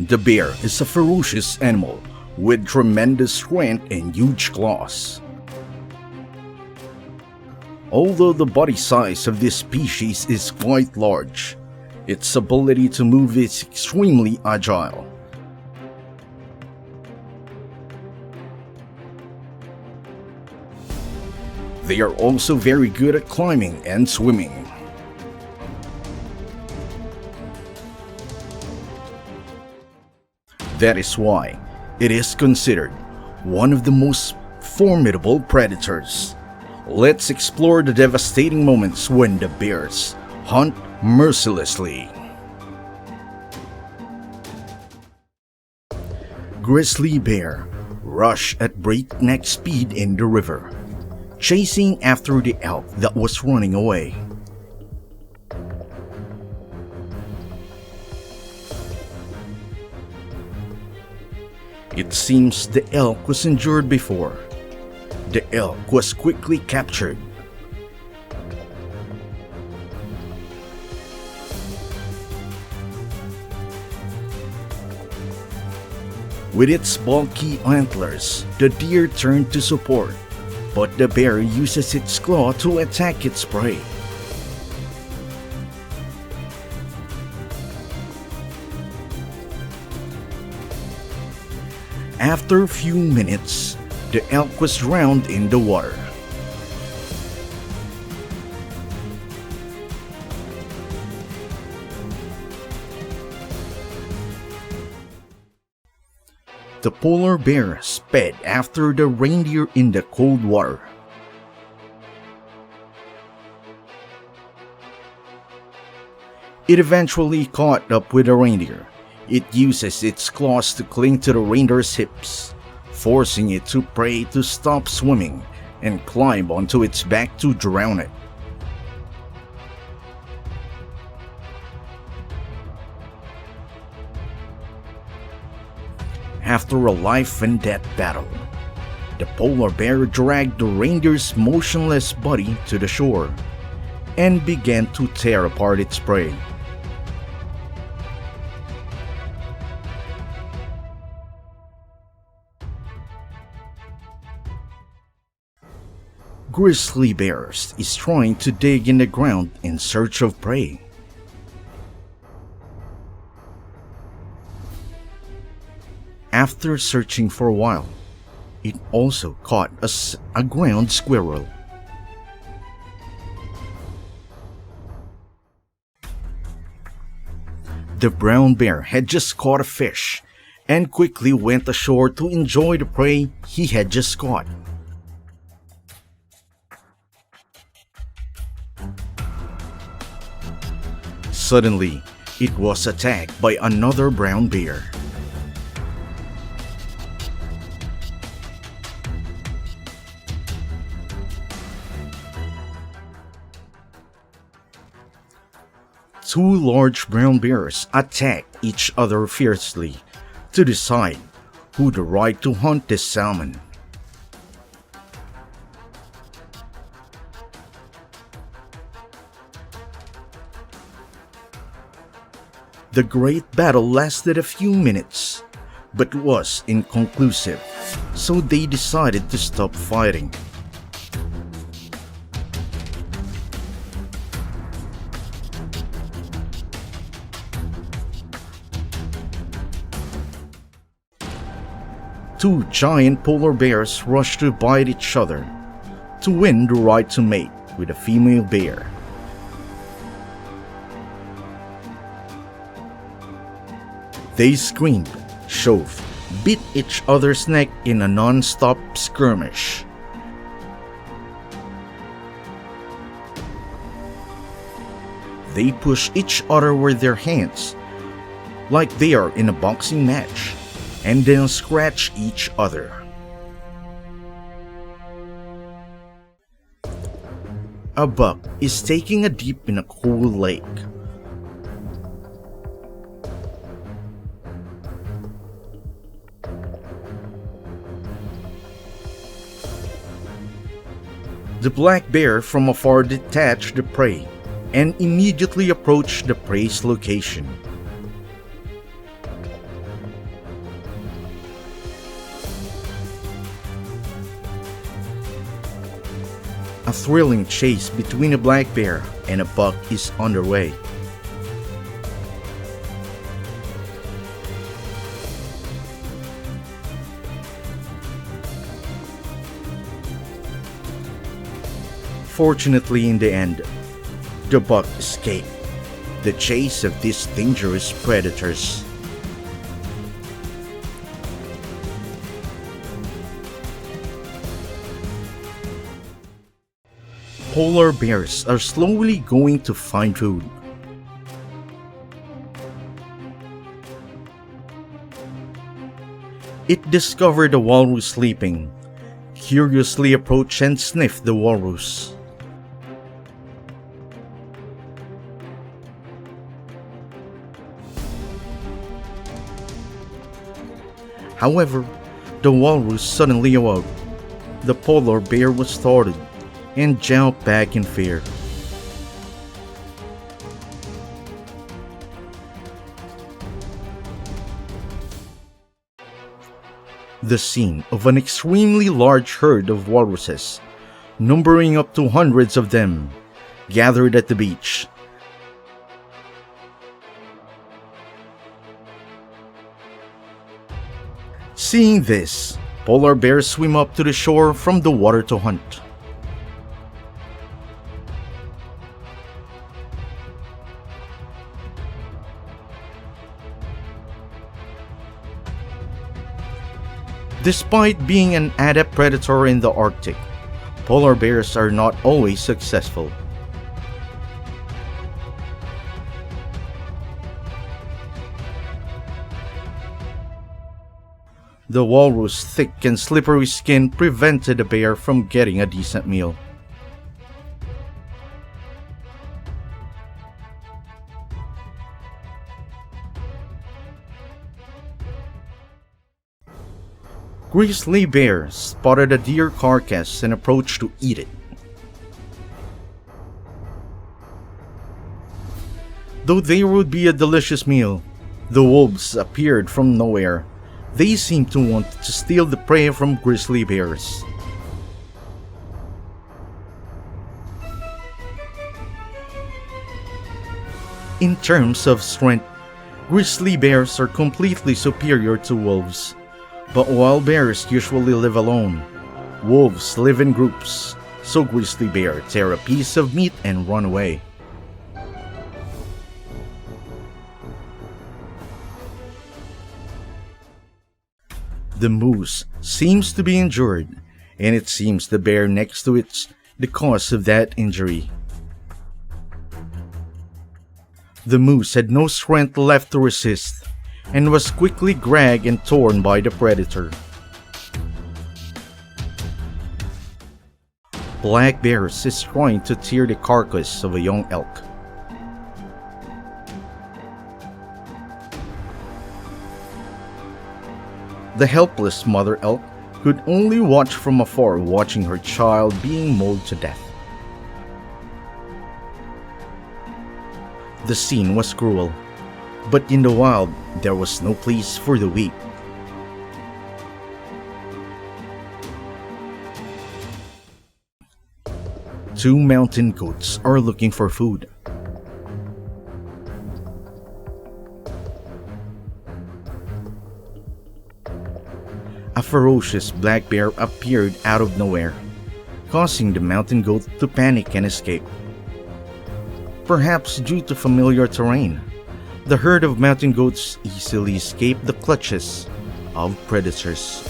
The bear is a ferocious animal with tremendous strength and huge claws. Although the body size of this species is quite large, its ability to move is extremely agile. They are also very good at climbing and swimming. That is why it is considered one of the most formidable predators. Let's explore the devastating moments when the bears hunt mercilessly. Grizzly bear rush at breakneck speed in the river, chasing after the elk that was running away. It seems the elk was injured before. The elk was quickly captured. With its bulky antlers, the deer turned to support, but the bear uses its claw to attack its prey. After a few minutes, the elk was drowned in the water. The polar bear sped after the reindeer in the cold water. It eventually caught up with the reindeer. It uses its claws to cling to the reindeer's hips, forcing it to prey to stop swimming and climb onto its back to drown it. After a life and death battle, the polar bear dragged the reindeer's motionless body to the shore and began to tear apart its prey. Grizzly bears is trying to dig in the ground in search of prey. After searching for a while, it also caught a ground squirrel. The brown bear had just caught a fish and quickly went ashore to enjoy the prey he had just caught. Suddenly, it was attacked by another brown bear. Two large brown bears attacked each other fiercely to decide who the right to hunt this salmon. The great battle lasted a few minutes, but was inconclusive, so they decided to stop fighting. Two giant polar bears rushed to bite each other to win the right to mate with a female bear. They screamed, shoved, bit each other's neck in a non-stop skirmish. They push each other with their hands, like they are in a boxing match, and then scratch each other. A buck is taking a dip in a cool lake. The black bear from afar detached the prey and immediately approached the prey's location. A thrilling chase between a black bear and a buck is underway. Fortunately, in the end, the buck escaped the chase of these dangerous predators. Polar bears are slowly going to find food. It discovered a walrus sleeping, curiously approached and sniffed the walrus. However, the walrus suddenly awoke. The polar bear was startled and jumped back in fear. The scene of an extremely large herd of walruses, numbering up to hundreds of them, gathered at the beach. Seeing this, polar bears swim up to the shore from the water to hunt. Despite being an adept predator in the Arctic, polar bears are not always successful. The walrus' thick and slippery skin prevented the bear from getting a decent meal. Grizzly bear spotted a deer carcass and approached to eat it. Though there would be a delicious meal, the wolves appeared from nowhere. They seemed to want to steal the prey from grizzly bears. In terms of strength, grizzly bears are completely superior to wolves. But while bears usually live alone, wolves live in groups, so grizzly bear tear a piece of meat and run away. The moose seems to be injured, and it seems the bear next to it's the cause of that injury. The moose had no strength left to resist, and was quickly dragged and torn by the predator. Black bear is trying to tear the carcass of a young elk. The helpless mother elk could only watch from afar, watching her child being mauled to death. The scene was cruel, but in the wild, there was no place for the weak. Two mountain goats are looking for food. A ferocious black bear appeared out of nowhere, causing the mountain goat to panic and escape. Perhaps due to familiar terrain, the herd of mountain goats easily escape the clutches of predators.